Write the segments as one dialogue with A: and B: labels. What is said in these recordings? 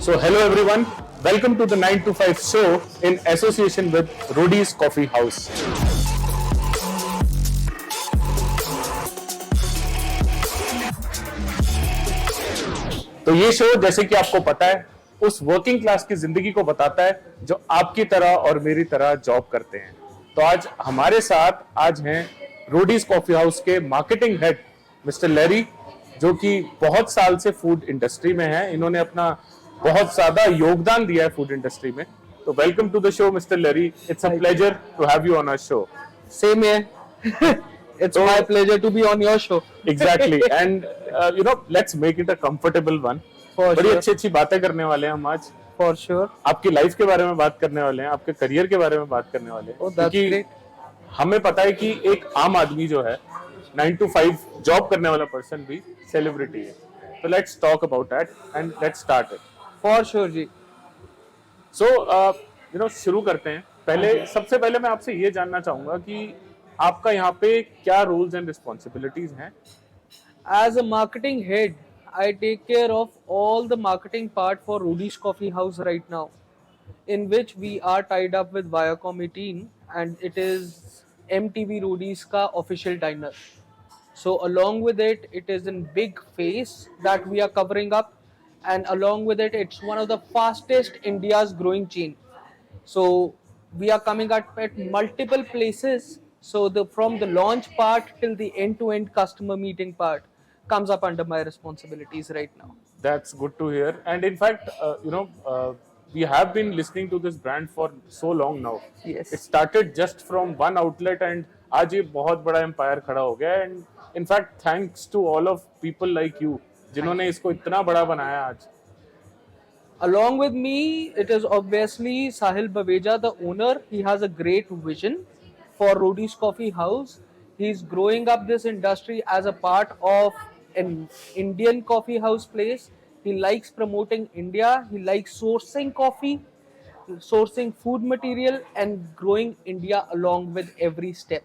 A: So hello everyone, welcome to the 9 to 5 show in association with Rudy's Coffee House. तो ये show जैसे कि आपको पता है उस वर्किंग क्लास की जिंदगी को बताता है जो आपकी तरह और मेरी तरह जॉब करते हैं। तो आज हमारे साथ हैं रूडीज कॉफी हाउस के मार्केटिंग हेड मिस्टर लैरी, जो कि बहुत साल से फूड इंडस्ट्री में है। इन्होंने अपना बहुत ज्यादा योगदान दिया है फूड इंडस्ट्री में। तो welcome to the show mister Larry, it's a pleasure to have you on our show.
B: Same here. It's my pleasure to be on your show.
A: Exactly, and let's make it a comfortable one. बड़ी अच्छी बातें करने वाले हैं हम आज।
B: For sure.
A: आपकी life के बारे में बात करने वाले हैं, आपके करियर के बारे में बात करने वाले हैं।
B: Oh, that's great.
A: हमें पता है कि एक आम आदमी जो है 9 to 5 जॉब करने वाला पर्सन भी सेलिब्रिटी है। तो let's talk about that and let's start it.
B: For sure जी।
A: सो शुरू करते हैं। सबसे पहले मैं आपसे ये जानना चाहूंगा कि आपका यहाँ पे क्या रोल्स एंड रिस्पॉन्सिबिलिटीज हैं?
B: As a marketing head, I take care of all the marketing part for Rudy's Coffee House right now, in which we are tied up with Viacom 18 and it is MTV Rudy's ka official diner. So along with it, it is in big face that we are covering up, and along with it, it's one of the fastest India's growing chain. So we are coming at multiple places. So from the launch part till the end-to-end customer meeting part comes up under my responsibilities right now.
A: That's good to hear. And in fact, we have been listening to this brand for so long now.
B: Yes.
A: It started just from one outlet and आज ये बहुत बड़ा empire खड़ा हो गया है। And in fact, thanks to all of people like you, जिन्होंने इसको इतना बड़ा बनाया आज।
B: Along with me, it is obviously Sahil Baveja, the owner. He has a great vision for Rudy's Coffee House. He's growing up this industry as a part of an Indian coffee house place. He likes promoting India. He likes sourcing coffee, sourcing food material, and growing India along with every step.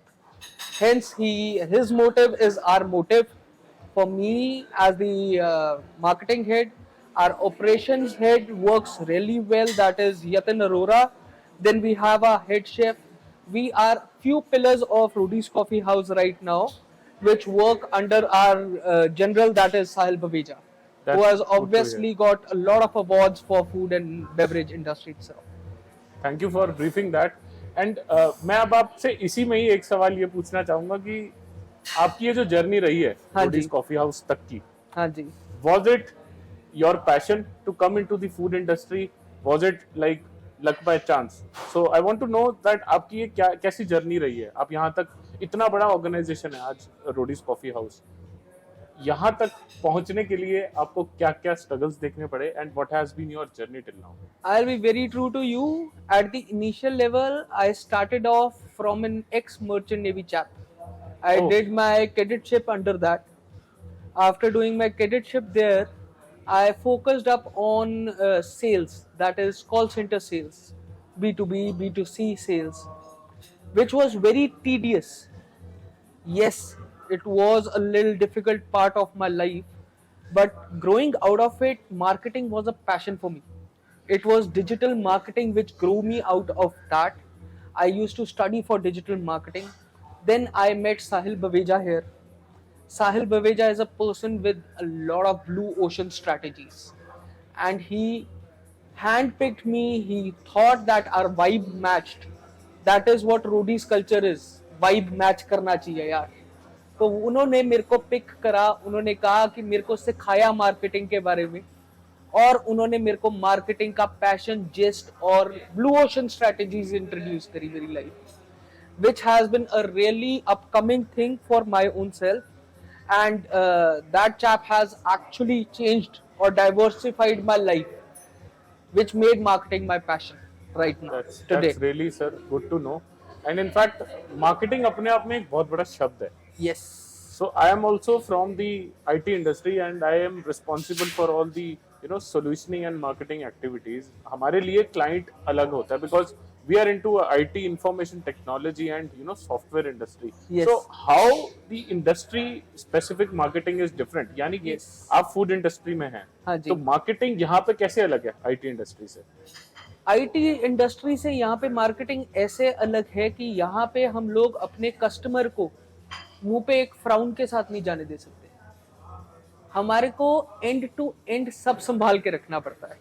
B: Hence, his motive is our motive. For me, as the marketing head, our operations head works really well. That is Yatin Arora. Then we have our head chef. We are few pillars of Rudy's Coffee House right now, which work under our general, that is Sahil Baveja, who has obviously got a lot of awards for food and beverage industry itself.
A: Thank you for briefing that. And मैं अब आपसे इसी में ही एक सवाल ये पूछना चाहूंगा कि आपकी ये जो जर्नी रही है रूडीज कॉफी हाउस तक की,
B: हाँ जी,
A: was it your passion to come into the food industry? Was it like luck by chance? So I want to know that आपकी ये कैसी जर्नी रही है? आप यहाँ तक, इतना बड़ा ऑर्गेनाइजेशन है आज रूडीज कॉफी हाउस, यहाँ तक पहुंचने के लिए आपको क्या-क्या स्ट्रगल्स देखने पड़े and what has been your journey till now?
B: I'll be very true to you. At the initial level, I started off from an ex-merchant navy chap. I did my cadetship under that. After doing my cadetship there, I focused up on sales, that is call center sales, B2B, B2C sales, which was very tedious. Yes, it was a little difficult part of my life, but growing out of it, marketing was a passion for me. It was digital marketing which grew me out of that. I used to study for digital marketing. Then I met Sahil Baveja here. Sahil Baveja is a person with a lot of blue ocean strategies, and he handpicked me. He thought that our vibe matched. That is what Rudy's culture is. Vibe match करना चाहिए यार। तो उन्होंने मेरे को pick करा, उन्होंने कहा कि मेरे को सिखाया मार्केटिंग के बारे में, और उन्होंने मेरे को मार्केटिंग का पैशन, जेस्ट और ब्लू ओशन स्ट्रेटजीज इंट्रोड्यूस करी मेरी life, which has been a really upcoming thing for my own self. And that chap has actually changed or diversified my life, which made marketing my passion right now.
A: That's really, sir, good to know. And in fact, marketing अपने आप में एक बहुत बड़ा शब्द है.
B: Yes.
A: So I am also from the IT industry and I am responsible for all the solutioning and marketing activities. हमारे लिए client अलग होता है because we are into IT, information technology, and software industry.
B: Yes.
A: So how the industry specific marketing is different? यानी कि
B: Yes.
A: आप food industry में हैं,
B: हाँ जी।
A: तो मार्केटिंग यहाँ पे कैसे अलग है IT इंडस्ट्री से?
B: आईटी इंडस्ट्री से यहाँ पे मार्केटिंग ऐसे अलग है कि यहाँ पे हम लोग अपने कस्टमर को मुंह पे एक फ्राउन के साथ नहीं जाने दे सकते। हमारे को एंड टू एंड सब संभाल के रखना पड़ता है,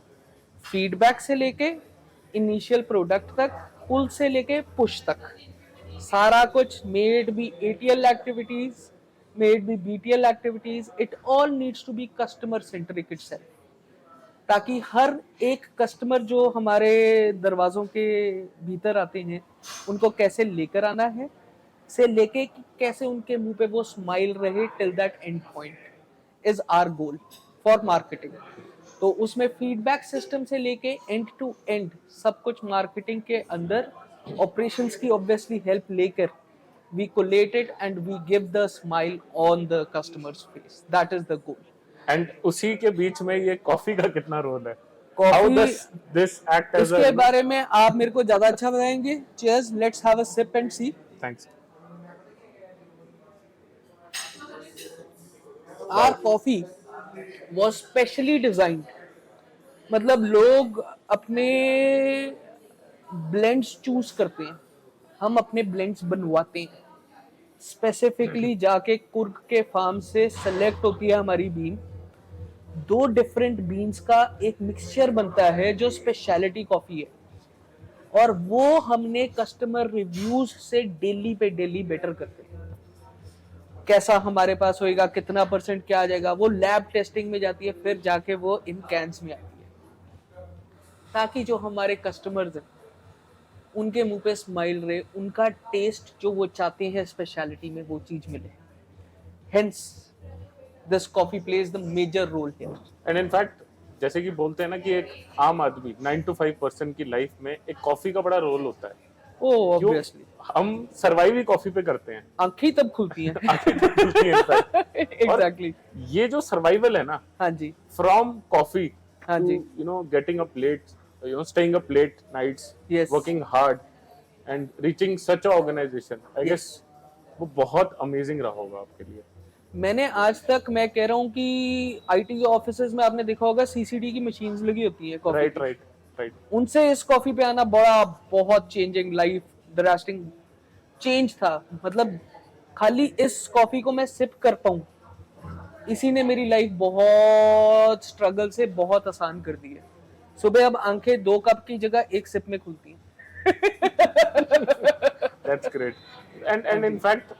B: फीडबैक से लेके इनिशियल प्रोडक्ट तक, पुल से लेके पुश तक, सारा कुछ, maybe ATL activities, maybe BTL activities, it all needs to be customer centric itself, ताकि हर एक कस्टमर जो हमारे दरवाजों के भीतर आते हैं उनको कैसे लेकर आना है से लेके कि कैसे उनके मुंह पे वो स्माइल रहे till that end point is our goal for marketing. तो उसमें फीडबैक सिस्टम से लेके एंड टू एंड सब कुछ मार्केटिंग के अंदर ऑपरेशंस की ऑब्वियसली हेल्प लेकर we collate it and we give the smile on the customers face, that is the goal.
A: And उसी के बीच में ये कॉफी का कितना रोल है?
B: Coffee-
A: How does this act as
B: इसके
A: a
B: बारे में आप मेरे को ज्यादा अच्छा बताएंगे। Cheers, let's have a sip and see.
A: Thanks.
B: Our coffee was specially designed, मतलब लोग अपने ब्लेंड्स चूज करते हैं, हम अपने ब्लेंड्स बनवाते हैं। स्पेसिफिकली जाके कुर्ग के फार्म से सेलेक्ट होती है हमारी बीन, 2 डिफरेंट बीन्स का एक मिक्सचर बनता है जो स्पेशलिटी कॉफी है, और वो हमने कस्टमर रिव्यूज से डेली पे डेली बेटर करते हैं। कैसा हमारे पास होएगा, कितना परसेंट क्या आ जाएगा, वो लैब टेस्टिंग में जाती है, फिर जाके वो इन कैंस में आती है, ताकि जो हमारे कस्टमर्स हैं उनके मुंह पे स्माइल रहे, उनका टेस्ट जो वो चाहते हैं स्पेशलिटी में वो चीज मिले। Hence this coffee plays the major role here.
A: And in fact जैसे कि बोलते हैं ना कि एक आम आदमी 9 to 5 पर्सन की लाइफ में एक कॉफी का बड़ा रोल होता है।
B: ओह
A: क्यों?
B: ऑब्वियसली
A: हम सरवाइव ही कॉफी पे करते हैं।
B: आंखें तब खुलती हैं।
A: आंखें तो खुलती हैं, in fact।
B: एग्जैक्टली।
A: ये जो सर्वाइवल है ना,
B: हाँ जी,
A: फ्रॉम कॉफी
B: हाँ जी,
A: getting up late, staying up late nights,
B: Yes.
A: Working hard and reaching such a organization, I guess वो बहुत अमेजिंग रहा होगा आपके लिए।
B: मैंने आज तक, मैं कह रहा हूँ कि आईटी ऑफिसेज में आपने देखा होगा सीसीडी की मशीन्स लगी होती है कॉफी
A: राइट
B: की।
A: Right right.
B: उनसे इस कॉफी पे आना बड़ा बहुत चेंजिंग लाइफ ड्रास्टिक चेंज था। मतलब खाली इस कॉफी को मैं सिप कर पाऊं, इसी ने मेरी लाइफ बहुत स्ट्रगल से बहुत आसान कर दी है। सुबह अब आंखें 2 कप की जगह 1 सिप में खुलती हैं।
A: That's great. And in fact,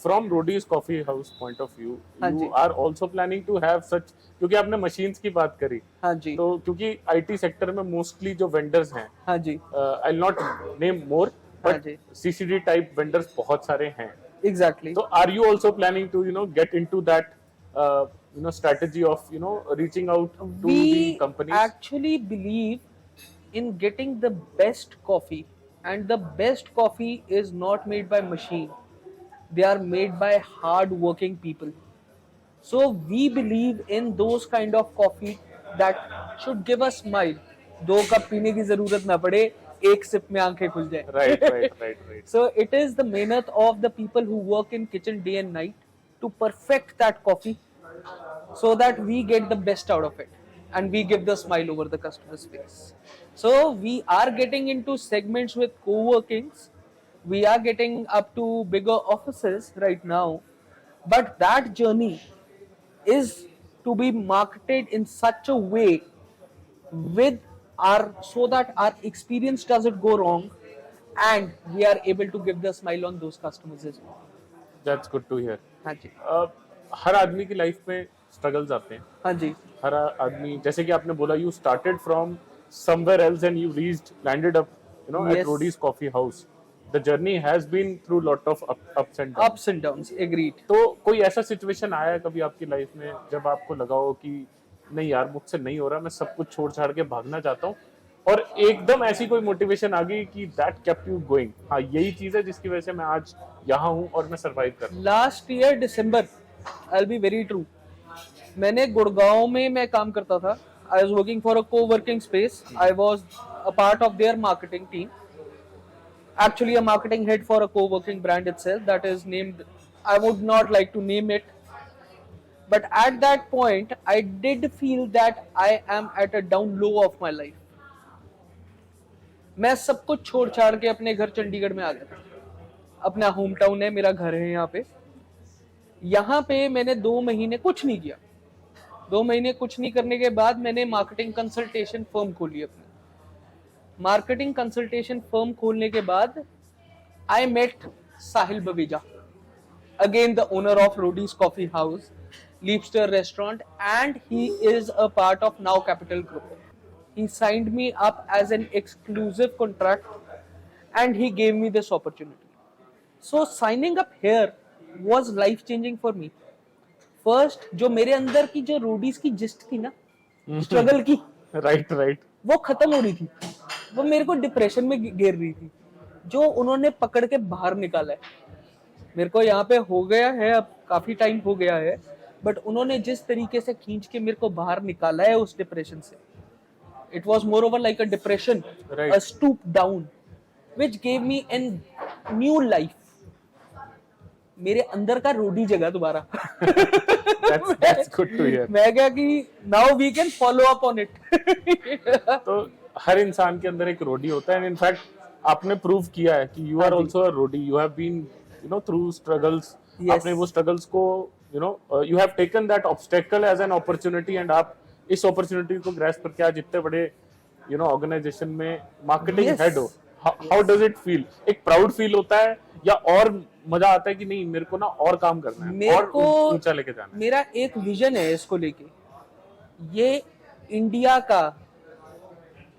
A: from Rodi's Coffee House point of view,
B: हाँ
A: you
B: ji.
A: are also planning to have such, क्योंकि आपने machines की बात करी,
B: हाँ जी,
A: तो क्योंकि IT सेक्टर में मोस्टली जो वेंडर्स हैं,
B: हाँ जी,
A: I'll not name more,
B: हाँ
A: but
B: जी,
A: CCD टाइप वेंडर्स बहुत सारे हैं।
B: Exactly.
A: So are you also planning to get into that strategy of reaching out to the
B: We
A: companies?
B: actually believe in getting the best coffee, and the best coffee is not made by machine, they are made by hard working people. So we believe in those kind of coffee that should give a smile. 2 cup पीने की जरूरत ना पड़े, 1 SIP में आंखें खुल जाए।
A: Right.
B: So it is the mehnat of the people who work in kitchen day and night to perfect that coffee, so that we get the best out of it and we give the smile over the customer's face. So we are getting into segments with co-workings, we are getting up to bigger offices right now, but that journey is to be marketed in such a way with our, so that our experience doesn't go wrong and we are able to give the smile on those customers as well.
A: That's good to hear.
B: हाँ जी,
A: हर आदमी की life में struggles आते हैं।
B: हाँ जी,
A: हर आदमी, जैसे कि आपने बोला, you started from somewhere else and you landed up at
B: Yes.
A: Rodi's Coffee House. The journey has been through lot of ups and downs.
B: ups and downs, agreed.
A: तो कोई ऐसा सिचुएशन आया है कभी आपकी लाइफ में जब आपको लगा हो कि नहीं यार मुझसे नहीं हो रहा, मैं सब कुछ छोड़ छाड़ के भागना चाहता हूँ, और एकदम ऐसी कोई मोटिवेशन आ गई कि दैट केप्ट यू गोइंग, हाँ यही चीज है जिसकी वजह से मैं आज यहाँ हूँ और मैं सरवाइव कर रहा हूँ?
B: Last year December, I be very true, मैंने गुड़गांव में मैं काम करता था। I was working for a co working space, I was a part of their marketing team. Actually, a marketing head for a co-working brand itself that is named, I would not like to name it, but at that point, I did feel that I am at a down low of my life. मैं सब कुछ छोड़ छाड़ के अपने घर चंडीगढ़ में आ गया था. अपना होम टाउन है, मेरा घर है यहाँ पे. यहाँ पे मैंने 2 महीने कुछ नहीं किया. 2 महीने कुछ नहीं करने के बाद मैंने मार्केटिंग कंसल्टेशन फर्म खोली अपनी. मार्केटिंग कंसल्टेशन फर्म खोलने के बाद I met Sahil Baweja, again the owner of Roadies Coffee House, Leapster restaurant, and he is a part of now capital group. He signed me up as an exclusive contract and he gave me this opportunity. So signing up here was life changing for me. First, जो मेरे अंदर की जो Roadies की gist थी ना, struggle की,
A: right
B: वो खत्म हो रही थी. वो मेरे को डिप्रेशन में घेर रही थी, जो उन्होंने पकड़ के बाहर निकाला है. मेरे को यहाँ पे हो गया है, अब काफी टाइम हो गया है, बट उन्होंने जिस तरीके से खींच के मेरे को बाहर निकाला है उस डिप्रेशन से, it was moreover like a depression,
A: right.
B: a stoop down, which gave me a new life. मेरे अंदर का रोडी जगह दोबारा.
A: that's good to hear.
B: मैं क्या कि now we can follow up on it.
A: तो हर इंसान के अंदर एक रोडी होता है, and in fact आपने प्रूव किया है कि you are also a रोडी. You have been, you know, through struggles.
B: Yes.
A: आपने वो struggles को, you know, you have taken that obstacle as an opportunity, and आप इस अपॉर्चुनिटी को ग्रैस्प करके आज इतने बड़े, you know, ऑर्गेनाइजेशन में मार्केटिंग हेड हो. How does it feel? एक प्राउड फील होता है या और मजा आता है कि नहीं मेरे को ना और काम करना है,
B: मेरे
A: और
B: को
A: ऊंचा लेके जाना है?
B: मेरा एक विजन है इसको लेके. ये इंडिया का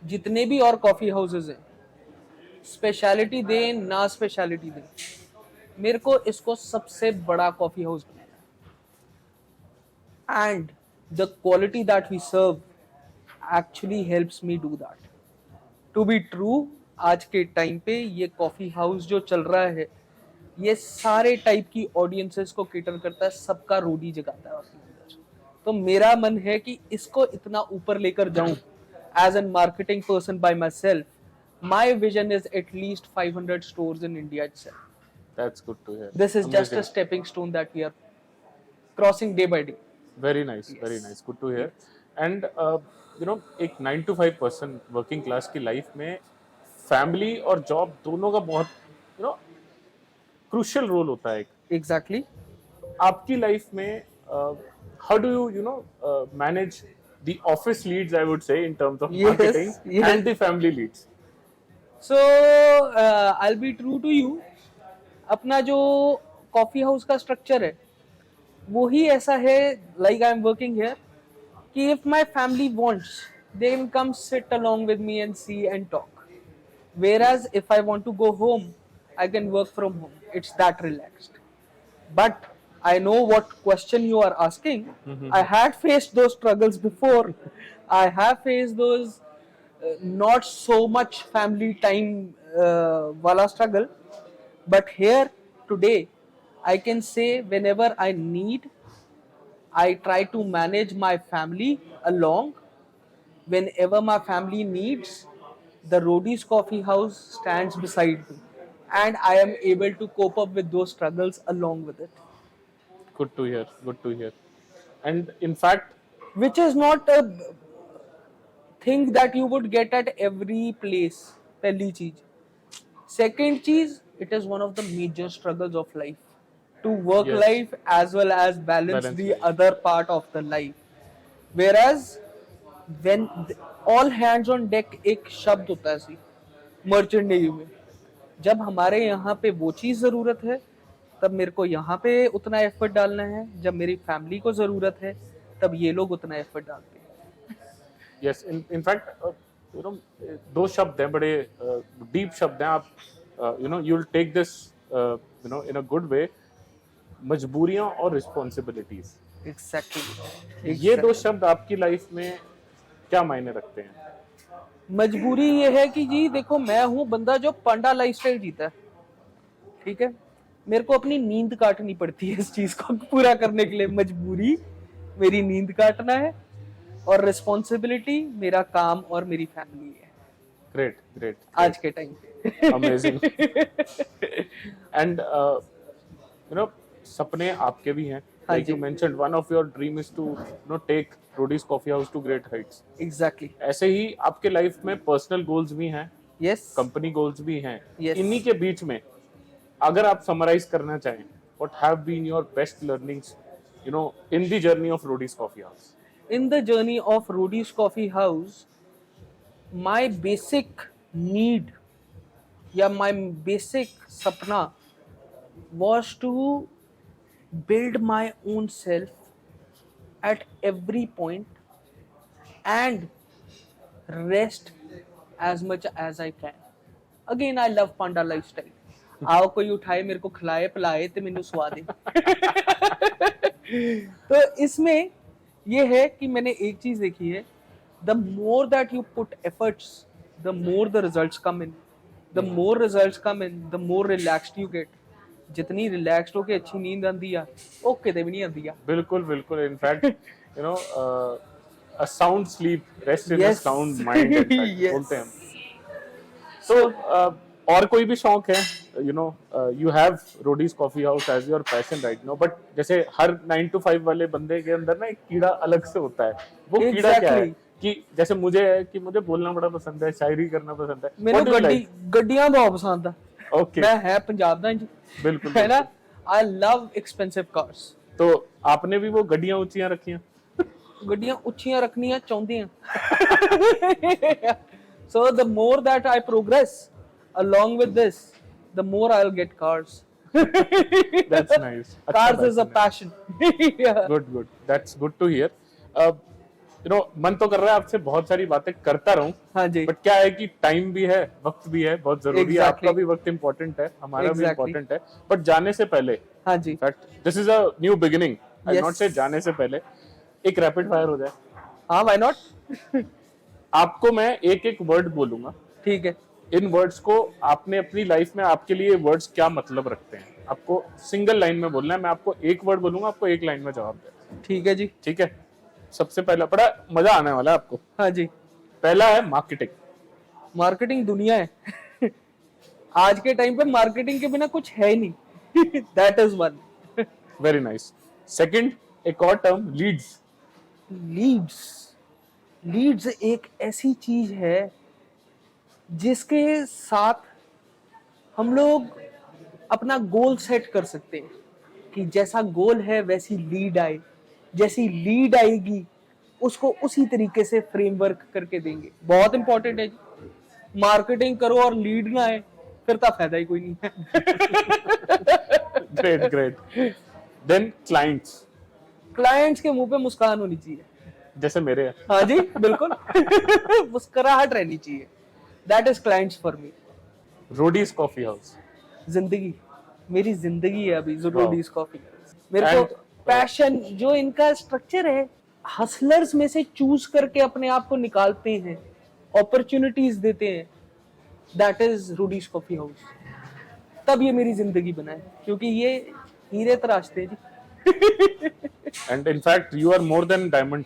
B: जितने भी और कॉफी हाउसेज हैं, स्पेशलिटी दें ना स्पेशलिटी दें, मेरे को इसको सबसे बड़ा कॉफी हाउस बनाना है. And the quality that we serve actually helps me do that. To be true, आज के टाइम पे ये कॉफी हाउस जो चल रहा है, ये सारे टाइप की ऑडियंसेस को केटर करता है, सबका रोडी जगाता है अपने अंदर. तो मेरा मन है कि इसको इतना ऊपर लेकर जाऊं. As an marketing person by myself, my vision is at least 500 stores in India itself.
A: That's good to hear.
B: This is just a stepping stone that we are crossing day by day.
A: Very nice,
B: Yes.
A: very nice, good to hear. And you know, एक 9 to 5 person working class की life में family और job दोनों का बहुत, you know, crucial role होता है.
B: Exactly.
A: आपकी लाइफ में how do you, you know, manage the office leads, I would say, in terms of
B: Yes,
A: marketing
B: yes.
A: and the family leads?
B: So I'll be true to you. अपना जो coffee house का structure है वो ही ऐसा है, like I'm working here, कि if my family wants, they can come sit along with me and see and talk. Whereas if I want to go home, I can work from home. It's that relaxed. But I know what question you are asking. I had faced those struggles before. I have faced those not so much family time wala struggle. But here today, I can say whenever I need, I try to manage my family along. Whenever my family needs, the Roadies Coffee House stands beside me, and I am able to cope up with those struggles along with it.
A: Good to hear, good to hear. And in fact,
B: Which is not a thing that you would get at every place. पहली चीज. Second चीज, it is one of the major struggles of life. To work
A: Yes.
B: life as well as balance the
A: life.
B: other part of the life. Whereas when all hands on deck एक शब्द होता है सी merchant navy में, जब हमारे यहाँ पे वो चीज जरूरत है तब मेरे को यहाँ पे उतना एफर्ट डालना है, जब मेरी फैमिली को जरूरत है तब ये लोग उतना एफर्ट डालते हैं.
A: yes, in fact, you know, दो शब्द हैं बड़े डीप शब्द हैं. आप you know, you'll take this you know, in a good way. मजबूरियां और रिस्पॉन्सिबिलिटीज.
B: Exactly.
A: ये दो शब्द आपकी लाइफ में क्या मायने रखते हैं?
B: मजबूरी ये है कि जी देखो, मैं हूँ बंदा जो पांडा लाइफस्टाइल जीता है, ठीक है. मेरे को अपनी नींद काटनी पड़ती है इस चीज को पूरा करने के लिए. मजबूरी मेरी नींद काटना है और रिस्पॉन्सिबिलिटी मेरा काम और मेरी फैमिली है.
A: ग्रेट ग्रेट
B: आज के टाइम पे।
A: अमेजिंग। एंड यू नो सपने आपके भी हैं,
B: हाँ
A: लाइक
B: जी।
A: You mentioned one of your dream is to take Roadies Coffee House to great heights.
B: Exactly.
A: ऐसे ही आपके लाइफ में पर्सनल गोल्स भी हैं,
B: यस।
A: कंपनी गोल्स भी हैं।
B: Yes.
A: इन्हीं के बीच में अगर आप समराइज करना चाहें, what have been your best learnings in the journey of Roadies Coffee House?
B: In the journey of Rudy's Coffee House, my basic need या my basic sapna was to build my own self at every point and rest as much as I can. Again, I love Panda lifestyle. आओ कोई उठाए मेरे को खिलाए पिलाए तो मैंने स्वाद है। तो इसमें ये है कि मैंने एक चीज देखी है, the more that you put efforts the more the results come in, the more results come in the more relaxed you get. जितनी रिलैक्स्ड होके अच्छी नींद आंदी आ ਉਹ ਕਿਤੇ ਵੀ ਨਹੀਂ ਆਂਦੀ ਆ।
A: बिल्कुल बिल्कुल। In fact a sound sleep rests in a
B: Yes.
A: sound mind, in fact,
B: Yes.
A: बोलते हैं हम। तो और कोई भी शौक है, you have Roadies Coffee House as your passion right now, but जैसे हर 9 to 5 वाले बंदे के अंदर ना एक कीड़ा अलग से होता है, वो कीड़ा क्या है?
B: Exactly.
A: कि जैसे मुझे है कि मुझे बोलना बड़ा पसंद है, शायरी करना पसंद है।
B: ਮੈਨੂੰ ਗੱਡੀਆਂ ਬਹੁਤ ਪਸੰਦ ਆ।
A: ओके,
B: मैं है पंजाब ਦਾ जी,
A: बिल्कुल
B: है ना। I love expensive cars.
A: तो आपने भी वो गड्डियां ऊंचियां रखी हैं?
B: ਗੱਡੀਆਂ ਉੱਚੀਆਂ ਰੱਖਣੀਆਂ ਚਾਹੁੰਦੇ ਆ। So the more that I progress along with this, the more I'll get cars.
A: That's nice.
B: Cars is a passion. Yeah.
A: Good good, that's good to hear. मन तो कर रहा है आपसे बहुत सारी बातें करता रहूं,
B: हाँ जी।
A: बट क्या है कि टाइम भी है, वक्त भी है, बहुत जरूरी है।
B: Exactly.
A: आपका भी वक्त इंपॉर्टेंट है, हमारा भी
B: Exactly.
A: इंपॉर्टेंट है। बट जाने से पहले,
B: हाँ जी।
A: Fact this is a new beginning, I
B: Yes.
A: Not से जाने से पहले एक रैपिड फायर हो जाए।
B: हाँ, why not?
A: आपको मैं एक एक वर्ड बोलूंगा,
B: ठीक है।
A: इन वर्ड्स को आपने अपनी लाइफ में, आपके लिए वर्ड्स क्या मतलब रखते हैं, आपको सिंगल लाइन में बोलना है। मैं आपको एक वर्ड बोलूंगा, आपको एक लाइन में जवाब देना।
B: ठीक है जी।
A: ठीक है? सबसे पहला, बड़ा मजा आने वाला है आपको।
B: हाँ जी।
A: पहला है मार्केटिंग।
B: मार्केटिंग दुनिया है। आज के टाइम पे मार्केटिंग के बिना कुछ है ही नहीं। That is one.
A: Very nice. Second, एक और टर्म, लीड्स।
B: लीड्स। लीड्स एक ऐसी चीज है जिसके साथ हम लोग अपना गोल सेट कर सकते हैं कि जैसा गोल है वैसी लीड आए, जैसी लीड आएगी उसको उसी तरीके से फ्रेमवर्क करके देंगे। बहुत इंपॉर्टेंट है जी। मार्केटिंग करो और लीड ना आए फिर तो फायदा ही कोई नहीं है।
A: Great great. Then clients.
B: Clients के मुंह पे मुस्कान होनी चाहिए,
A: जैसे मेरे हैं।
B: हाँ जी बिल्कुल। मुस्कुराहट रहनी चाहिए। That is clients for me.
A: Roadies Coffee house.
B: जिंदगी, मेरी जिंदगी है अभी रोडीज कॉफी। मेरे
A: And-
B: को पैशन, जो इनका स्ट्रक्चर है, हसलर्स में से चूज करके अपने आप को निकालते हैं, अपॉर्चुनिटीज देते हैं, that is Roadies Coffee house. तब ये मेरी जिंदगी बना है, क्योंकि ये हीरे तराशते हैं जी।
A: And in fact you are more than diamond.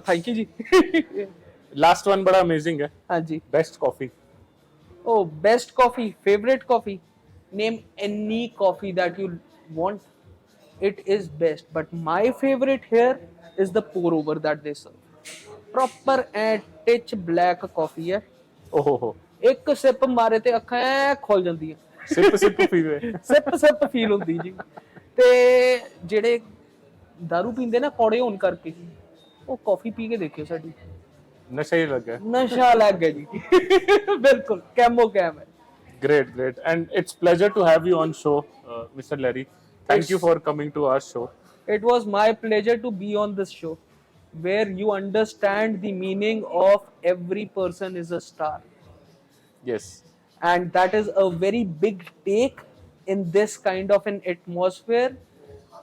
B: Thank you जी।
A: लास्ट वन बड़ा अमेजिंग है,
B: हाँ जी।
A: Best coffee.
B: Oh, best coffee, favorite coffee. Name any coffee that you want. It is best. But my favorite here is the pour over that they serve. Proper and pitch black coffee है।
A: ओहो हो,
B: एक SIP मारे ते अखां ऐ खोल ਜਾਂਦੀਆਂ।
A: सिप सिप पीवे।
B: ਸਿਪ ਫੀਲ ਹੁੰਦੀ ਜੀ। ਤੇ ਜਿਹੜੇ दारू ਪੀਂਦੇ ਨਾ ਕੌੜੇ ਹੋਣ ਕਰਕੇ, ਉਹ ਕਾਫੀ ਪੀ ਕੇ ਦੇਖਿਓ ਸਾਡੀ,
A: नशा ही लग गया।
B: ਨਸ਼ਾ ਲੱਗ ਗਿਆ ਜੀ। ਬਿਲਕੁਲ ਕੈਮੋ ਕੈਮ ਹੈ।
A: Great, great. And it's pleasure to have you on show, Mr. Larry. Thank you for coming to our show.
B: It was my pleasure to be on this show where you understand the meaning of every person is a star.
A: Yes.
B: And that is a very big take in this kind of an atmosphere.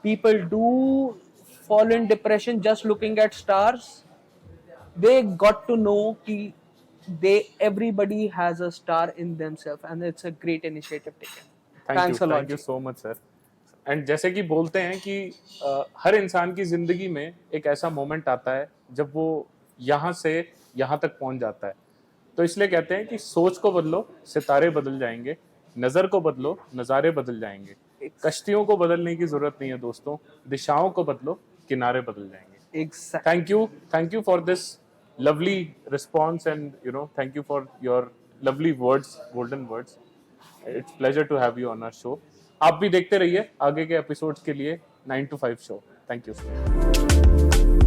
B: People do fall in depression just looking at stars. They got to know that everybody has a star in themselves, and it's a great initiative taken. Thanks a lot.
A: Thank you so much, sir. And जैसे कि बोलते हैं कि हर इंसान की जिंदगी में एक ऐसा मोमेंट आता है जब वो यहाँ से यहाँ तक पहुँच जाता है। तो इसलिए कहते हैं कि सोच को बदलो, सितारे बदल जाएंगे, नजर को बदलो, नजारे बदल जाएंगे। कश्तियों को बदलने की जरूरत नहीं है दोस्तों, दिशाओं को बदलो, किनारे बदल जाएंगे।
B: Exactly.
A: Thank you for this lovely response, and thank you for your lovely words, golden words. It's pleasure to have you on our show. आप भी देखते रहिए आगे के एपिसोड्स के लिए 9 to 5 शो। Thank you.